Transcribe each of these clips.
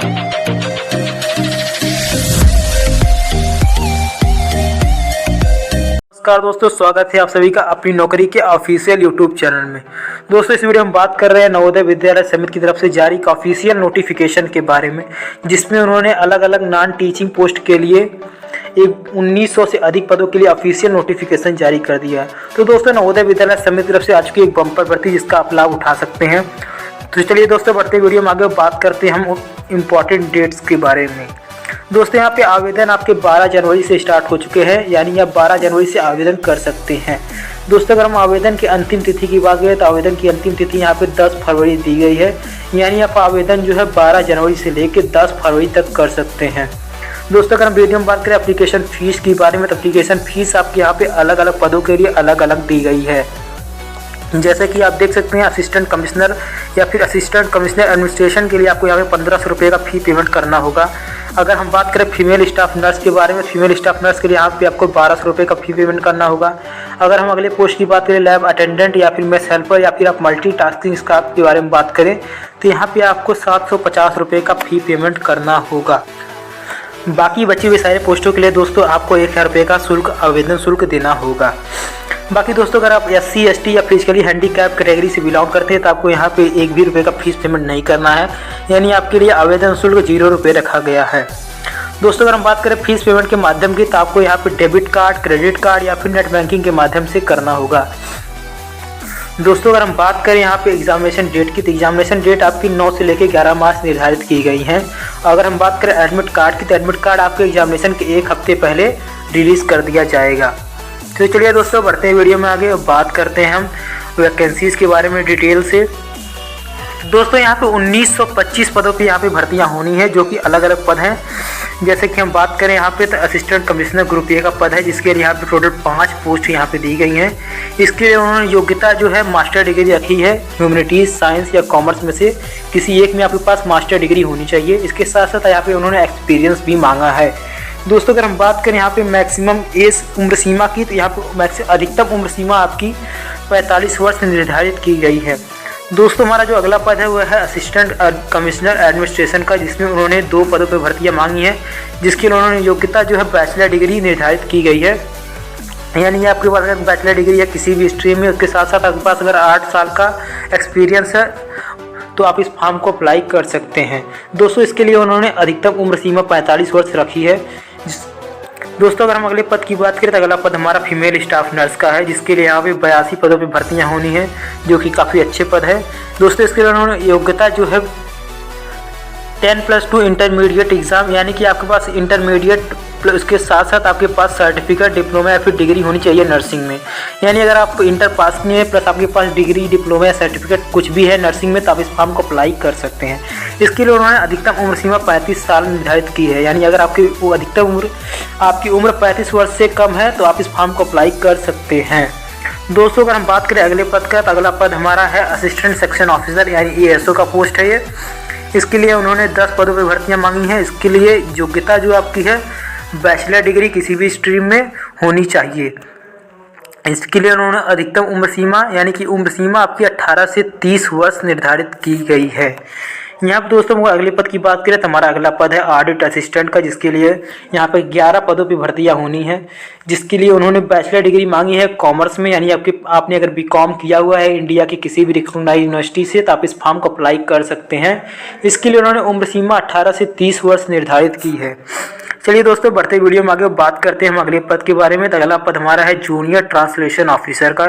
नमस्कार दोस्तों, स्वागत है आप सभी का अपनी नौकरी के ऑफिशियल यूट्यूब चैनल में। दोस्तों, इस वीडियो में बात कर रहे हैं नवोदय विद्यालय समिति की तरफ से जारी ऑफिशियल नोटिफिकेशन के बारे में, जिसमें उन्होंने अलग अलग नॉन टीचिंग पोस्ट के लिए एक 1900 से अधिक पदों के लिए ऑफिशियल नोटिफिकेशन जारी कर दिया है। तो दोस्तों, नवोदय विद्यालय समिति की तरफ से आज की एक बम्पर भर्ती जिसका आप लाभ उठा सकते हैं। तो चलिए दोस्तों, बढ़ते वीडियो में आगे बात करते हैं हम इम्पॉर्टेंट डेट्स के बारे में। दोस्तों, यहाँ पे आवेदन आपके 12 जनवरी से स्टार्ट हो चुके हैं, यानी आप 12 जनवरी से आवेदन कर सकते हैं। दोस्तों, अगर हम आवेदन की अंतिम तिथि की बात करें तो आवेदन की अंतिम तिथि यहाँ पे 10 फरवरी दी गई है, यानी आप आवेदन जो है 12 जनवरी से लेकर 10 फरवरी तक कर सकते हैं। दोस्तों, अगर हम वीडियो में बात करें एप्लीकेशन फ़ीस के बारे में तो एप्लीकेशन फ़ीस आपके यहाँ पे अलग अलग पदों के लिए अलग अलग दी गई है। जैसे कि आप देख सकते हैं, असिस्टेंट कमिश्नर या फिर असिस्टेंट कमिश्नर एडमिनिस्ट्रेशन के लिए आपको यहाँ पे 1500 रुपये का फ़ी पेमेंट करना होगा। अगर हम बात करें फीमेल स्टाफ नर्स के बारे में, फीमेल स्टाफ नर्स के लिए यहाँ पे आपको 1200 रुपये का फ़ी पेमेंट करना होगा। अगर हम अगले पोस्ट की बात करें लैब अटेंडेंट या फिर मेस हेल्पर या फिर आप मल्टीटास्किंग स्टाफ के बारे में बात करें तो यहाँ पे आपको 750 रुपये का फ़ी पेमेंट करना होगा। बाकी बची हुई सारे पोस्टों के लिए दोस्तों आपको 1000 रुपये का शुल्क आवेदन शुल्क देना होगा। बाकी दोस्तों, अगर आप SC ST या फिजिकली हैंडीकैप कैटेगरी से बिलोंग करते हैं तो आपको यहाँ पे 1 भी रुपये का फीस पेमेंट नहीं करना है, यानी आपके लिए आवेदन शुल्क 0 रुपये रखा गया है। दोस्तों, अगर हम बात करें फीस पेमेंट के माध्यम की तो आपको यहाँ पे डेबिट कार्ड, क्रेडिट कार्ड या फिर नेट बैंकिंग के माध्यम से करना होगा। दोस्तों, अगर हम बात करें यहाँ पे एग्जामिनेशन डेट की तो एग्जामिनेशन डेट आपकी 9 से लेकर 11 मार्च निर्धारित की गई हैं। अगर हम बात करें एडमिट कार्ड की तो एडमिट कार्ड आपके एग्जामिनेशन के 1 हफ्ते पहले रिलीज़ कर दिया जाएगा। तो चलिए दोस्तों, बढ़ते हैं वीडियो में आगे, बात करते हैं हम वैकेंसीज़ के बारे में डिटेल से। दोस्तों, यहाँ पे 1925 पदों पे यहाँ पे भर्तियाँ होनी है, जो कि अलग अलग पद हैं। जैसे कि हम बात करें यहाँ पे तो असिस्टेंट कमिश्नर ग्रुप ए का पद है, जिसके लिए यहाँ पे टोटल 5 पोस्ट यहाँ पे दी गई हैं। इसके लिए उन्होंने योग्यता जो है मास्टर डिग्री रखी है, ह्यूमैनिटीज़, साइंस या कॉमर्स में से किसी एक में आपके पास मास्टर डिग्री होनी चाहिए। इसके साथ साथ यहाँ पे उन्होंने एक्सपीरियंस भी मांगा है। दोस्तों, अगर हम बात करें यहाँ पे मैक्सिमम एज उम्र सीमा की तो यहाँ पे अधिकतम उम्र सीमा आपकी 45 वर्ष निर्धारित की गई है। दोस्तों, हमारा जो अगला पद है वह है असिस्टेंट कमिश्नर एडमिनिस्ट्रेशन का, जिसमें उन्होंने 2 पदों पर भर्तियाँ मांगी हैं, जिसके लिए उन्होंने योग्यता जो है बैचलर डिग्री निर्धारित की गई है। यानी आपके पास अगर बैचलर डिग्री है किसी भी स्ट्रीम में, उसके साथ साथ आपके पास अगर 8 साल का एक्सपीरियंस है तो आप इस फॉर्म को अप्लाई कर सकते हैं। दोस्तों, इसके लिए उन्होंने अधिकतम उम्र सीमा 45 वर्ष रखी है। दोस्तों, अगर हम अगले पद की बात करें तो अगला पद हमारा फीमेल स्टाफ नर्स का है, जिसके लिए यहाँ पे 82 पदों पे भर्तियाँ होनी है, जो कि काफ़ी अच्छे पद है। दोस्तों, इसके लिए उन्होंने योग्यता जो है 10+2 इंटरमीडिएट एग्ज़ाम, यानी कि आपके पास इंटरमीडिएट उसके साथ साथ आपके पास सर्टिफिकेट, डिप्लोमा या फिर डिग्री होनी चाहिए नर्सिंग में। यानी अगर आप इंटर पास किए हैं प्लस आपके पास डिग्री, डिप्लोमा या सर्टिफिकेट कुछ भी है नर्सिंग में तो आप इस फॉर्म को अप्लाई कर सकते हैं। इसके लिए उन्होंने अधिकतम उम्र सीमा 35 साल निर्धारित की है, यानी अगर आपकी वो अधिकतम उम्र आपकी उम्र 35 वर्ष से कम है तो आप इस फॉर्म को अप्लाई कर सकते हैं। दोस्तों, अगर हम बात करें अगले पद का तो अगला पद हमारा है असिस्टेंट सेक्शन ऑफिसर, यानी ASO का पोस्ट है ये। इसके लिए उन्होंने 10 पदों पर भर्तियाँ मांगी हैं। इसके लिए योग्यता जो आपकी है बैचलर डिग्री किसी भी स्ट्रीम में होनी चाहिए। इसके लिए उन्होंने अधिकतम उम्र सीमा यानी कि उम्र सीमा आपकी 18 से 30 वर्ष निर्धारित की गई है। यहाँ पर दोस्तों, अगले पद की बात करें तो हमारा अगला पद है ऑडिट असिस्टेंट का, जिसके लिए यहाँ पर 11 पदों पर भर्तियाँ होनी है, जिसके लिए उन्होंने बैचलर डिग्री मांगी है कॉमर्स में, यानी आपने अगर BCom किया हुआ है इंडिया की किसी भी रिकॉग्नाइज्ड यूनिवर्सिटी से तो आप इस फॉर्म को अप्लाई कर सकते हैं। इसके लिए उन्होंने उम्र सीमा 18 से 30 वर्ष निर्धारित की है। चलिए दोस्तों, बढ़ते वीडियो में आगे बात करते हैं हम अगले पद के बारे में। तो अगला पद हमारा है जूनियर ट्रांसलेशन ऑफिसर का,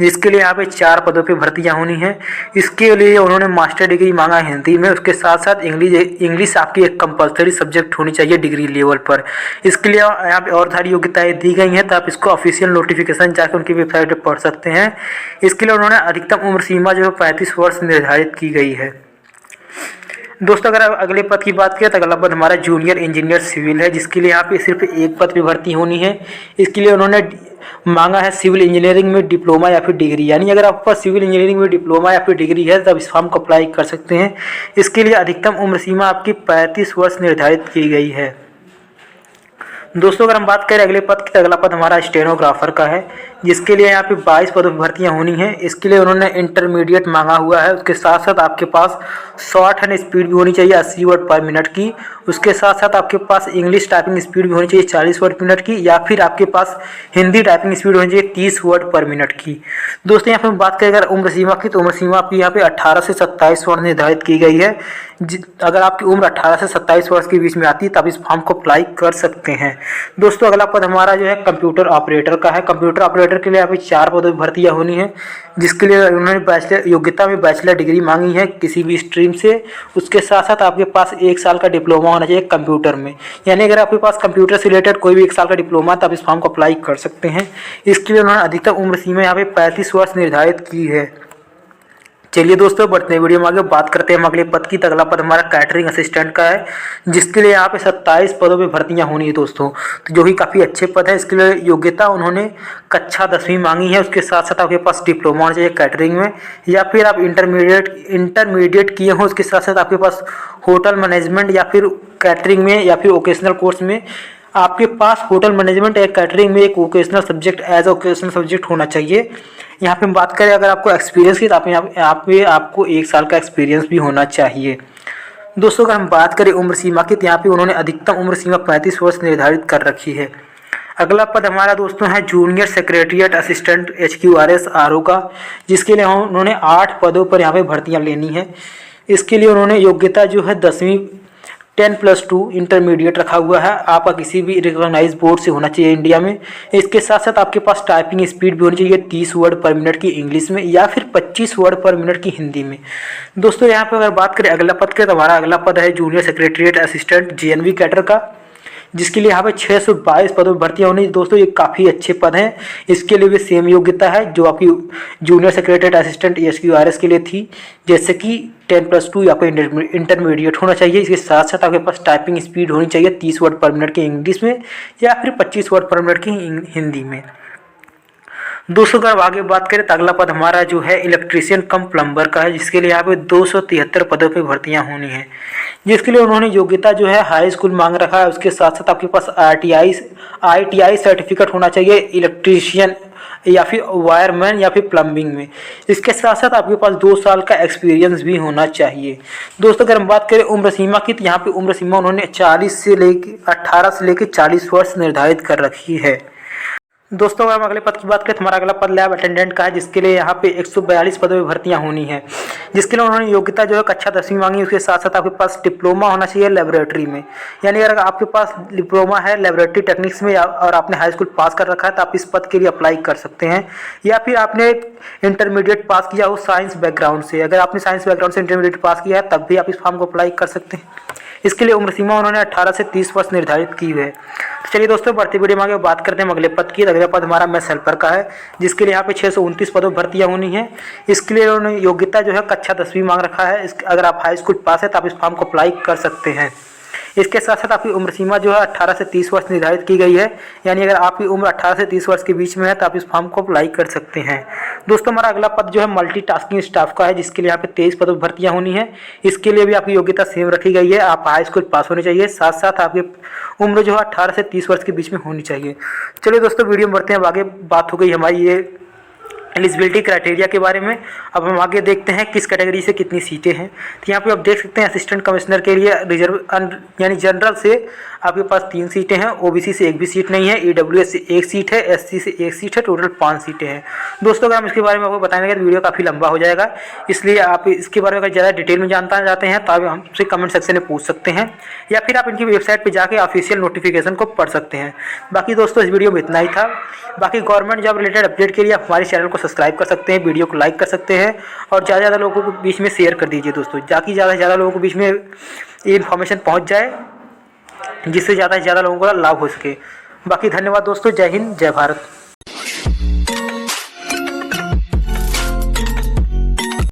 जिसके लिए यहाँ पे 4 पदों पे भर्तियाँ होनी है। इसके लिए उन्होंने मास्टर डिग्री मांगा है हिंदी में, उसके साथ साथ इंग्लिश आपकी एक कंपलसरी सब्जेक्ट होनी चाहिए डिग्री लेवल पर। इसके लिए यहाँ पे और सारी योग्यताएँ दी गई हैं, तो आप इसको ऑफिशियल नोटिफिकेशन जाकर उनकी वेबसाइट पर पढ़ सकते हैं। इसके लिए उन्होंने अधिकतम उम्र सीमा जो है 35 वर्ष निर्धारित की गई है। दोस्तों, अगर अगले पद की बात करें तो अगला पद हमारा जूनियर इंजीनियर सिविल है, जिसके लिए यहाँ पे सिर्फ 1 पद पे भर्ती होनी है। इसके लिए उन्होंने मांगा है सिविल इंजीनियरिंग में डिप्लोमा या फिर डिग्री, यानी अगर आपके पास सिविल इंजीनियरिंग में डिप्लोमा या फिर डिग्री है तब इस फॉर्म को अप्लाई कर सकते हैं। इसके लिए अधिकतम उम्र सीमा आपकी 35 वर्ष निर्धारित की गई है। दोस्तों, अगर हम बात करें अगले पद की तो अगला पद हमारा स्टेनोग्राफर का है, जिसके लिए यहाँ पे 22 पदों पर भर्तियाँ होनी है। इसके लिए उन्होंने इंटरमीडिएट मांगा हुआ है। उसके साथ साथ आपके पास शॉर्ट हैंड स्पीड भी होनी चाहिए 80 वर्ड पर मिनट की। उसके साथ साथ आपके पास इंग्लिश टाइपिंग स्पीड भी होनी चाहिए 40 वर्ड पर मिनट की, या फिर आपके पास हिंदी टाइपिंग स्पीड होनी चाहिए 30 वर्ड पर मिनट की। दोस्तों यहाँ पे हम बात करें अगर उम्र सीमा की, तो उम्र सीमा आपकी यहाँ पे 18 से 27 वर्ष निर्धारित की गई है। अगर आपकी उम्र 18 से 27 वर्ष के बीच में आती है तब इस फॉर्म को अप्लाई कर सकते हैं। दोस्तों अगला पद हमारा जो है कंप्यूटर ऑपरेटर का है। कंप्यूटर ऑपरेटर के लिए यहाँ पे 4 पदों पर भर्तियाँ होनी है, जिसके लिए उन्होंने बैचलर योग्यता में बैचलर डिग्री मांगी है किसी भी स्ट्रीम से। उसके साथ साथ आपके पास 1 साल का डिप्लोमा होना चाहिए कंप्यूटर में, यानी अगर आपके पास कंप्यूटर से रिलेटेड कोई भी 1 साल का डिप्लोमा है तब इस फॉर्म को अप्लाई कर सकते हैं। इसके लिए उन्होंने अधिकतम उम्र सीमा यहाँ पे 35 वर्ष निर्धारित की है। चलिए दोस्तों बढ़ते हैं वीडियो में आगे, बात करते हैं हम अगले पद की। तो अगला पद हमारा कैटरिंग असिस्टेंट का है, जिसके लिए यहाँ पे 27 पदों पे भर्तियाँ होनी है दोस्तों, तो जो कि काफ़ी अच्छे पद है। इसके लिए योग्यता उन्होंने कक्षा 10वीं मांगी है। उसके साथ साथ आपके पास डिप्लोमा होना चाहिए कैटरिंग में, या फिर आप इंटरमीडिएट किए हों। उसके साथ साथ आपके पास होटल मैनेजमेंट या फिर कैटरिंग में या फिर वोकेशनल कोर्स में आपके पास होटल मैनेजमेंट या कैटरिंग में एक vocational subject as a vocational subject होना चाहिए। यहाँ पे हम बात करें अगर आपको एक्सपीरियंस की, तो आपको 1 साल का एक्सपीरियंस भी होना चाहिए। दोस्तों अगर हम बात करें उम्र सीमा की, तो यहाँ पे उन्होंने अधिकतम उम्र सीमा 35 वर्ष निर्धारित कर रखी है। अगला पद हमारा दोस्तों है junior secretariat assistant HQRS RO का, जिसके लिए उन्होंने 8 पदों पर यहाँ पे भर्तियाँ लेनी है। इसके लिए उन्होंने योग्यता जो है 10वीं 10+2 इंटरमीडिएट रखा हुआ है। आपका किसी भी रिकॉग्नाइज बोर्ड से होना चाहिए इंडिया में। इसके साथ साथ आपके पास टाइपिंग स्पीड भी होनी चाहिए 30 वर्ड पर मिनट की इंग्लिश में, या फिर 25 वर्ड पर मिनट की हिंदी में। दोस्तों यहाँ पे अगर बात करें अगला पद के, तो हमारा अगला पद है junior secretariat assistant GNV cadre का, जिसके लिए यहाँ पे 622 पदों पर भर्तियाँ होनी। दोस्तों ये काफ़ी अच्छे पद हैं। इसके लिए भी सेम योग्यता है जो आपकी जूनियर सेक्रेटरीट असिस्टेंट HQRS के लिए थी, जैसे कि 10+2 आपको इंटरमीडिएट होना चाहिए। इसके साथ साथ आपके पास टाइपिंग स्पीड होनी चाहिए 30 वर्ड पर मिनट की इंग्लिश में, या फिर 25 वर्ड पर मिनट की हिंदी में। दोस्तों अगर आगे बात करें तो अगला पद हमारा जो है इलेक्ट्रीशियन कम प्लम्बर का है, जिसके लिए यहाँ पे 273 पदों पे भर्तियाँ होनी है। जिसके लिए उन्होंने योग्यता जो है हाई स्कूल मांग रखा है। उसके साथ साथ आपके पास ITI सर्टिफिकेट होना चाहिए इलेक्ट्रीशियन या फिर वायरमैन या फिर प्लम्बिंग में। इसके साथ साथ आपके पास 2 साल का एक्सपीरियंस भी होना चाहिए। दोस्तों अगर हम बात करें उम्र सीमा की, तो यहाँ पे उम्र सीमा उन्होंने 18 से लेकर 40 वर्ष निर्धारित कर रखी है। दोस्तों अगर हम अगले पद की बात करें तो हमारा अगला पद लैब अटेंडेंट का है, जिसके लिए यहाँ पे 142 पदों में भर्तियाँ होनी है। जिसके लिए उन्होंने योग्यता जो है कक्षा 10वीं मांगी। उसके साथ साथ आपके पास डिप्लोमा होना चाहिए लेबोरेटरी में, यानी अगर आपके पास डिप्लोमा है लेबोरेटरी टेक्निक्स में और आपने हाई स्कूल पास कर रखा है तो आप इस पद के लिए अप्लाई कर सकते हैं। या फिर आपने इंटरमीडिएट पास किया हो साइंस बैकग्राउंड से, अगर आपने साइंस बैकग्राउंड से इंटरमीडिएट पास किया है तब भी आप इस फॉर्म को अप्लाई कर सकते हैं। इसके लिए उम्र सीमा उन्होंने 18 से 30 वर्ष निर्धारित की है। तो चलिए दोस्तों बढ़ती वीडियो में आगे बात करते हैं अगले पद की। अगला पद हमारा मैथ्स हेल्पर का है, जिसके लिए यहाँ पे 629 पदों पर भर्तियाँ होनी है। इसके लिए उन्होंने योग्यता जो है कक्षा 10वीं मांग रखा है। अगर आप हाई स्कूल पास है तो आप इस फॉर्म को अप्लाई कर सकते हैं। इसके साथ साथ आपकी उम्र सीमा जो है 18 से 30 वर्ष निर्धारित की गई है, यानी अगर आपकी उम्र 18 से 30 वर्ष के बीच में है तो आप इस फॉर्म को अप्लाई कर सकते हैं। दोस्तों हमारा अगला पद जो है मल्टीटास्किंग स्टाफ का है, जिसके लिए यहाँ पे 23 पदों पर भर्तियाँ होनी है। इसके लिए भी आपकी योग्यता सेम रखी गई है, आप हाई स्कूल पास होनी चाहिए, साथ साथ आपकी उम्र जो है 18 से 30 वर्ष के बीच में होनी चाहिए। चलिए दोस्तों वीडियो में बढ़ते हैं, अब आगे बात हो गई हमारी ये एलिजिबिलिटी क्राइटेरिया के बारे में। अब हम आगे देखते हैं किस कैटेगरी से कितनी सीटें हैं। तो यहाँ पे आप देख सकते हैं असिस्टेंट कमिश्नर के लिए रिजर्व यानी जनरल से आपके पास 3 सीटें हैं, OBC से 1 भी सीट नहीं है, EWS से 1 सीट है, SC से 1 सीट है, टोटल 5 सीटें हैं। दोस्तों अगर हम इसके बारे में आपको बताएंगे तो वीडियो काफ़ी लंबा हो जाएगा, इसलिए आप इसके बारे में अगर ज़्यादा डिटेल में जानना चाहते हैं तो आप हमसे कमेंट सेक्शन में पूछ सकते हैं, या फिर आप इनकी वेबसाइट पर जाकर ऑफिशियल नोटिफिकेशन को पढ़ सकते हैं। बाकी दोस्तों इस वीडियो में इतना ही था। बाकी गवर्नमेंट जॉब रिलेटेड अपडेट के लिए आप हमारे चैनल को सब्सक्राइब कर सकते हैं, वीडियो को लाइक कर सकते हैं और ज़्यादा से ज़्यादा लोगों को बीच में शेयर कर दीजिए दोस्तों, ताकि ज़्यादा से ज़्यादा लोगों को बीच में ये इन्फॉर्मेशन पहुंच जाए, जिससे ज़्यादा से ज़्यादा लोगों को लाभ हो सके। बाकी धन्यवाद दोस्तों, जय हिंद जय भारत।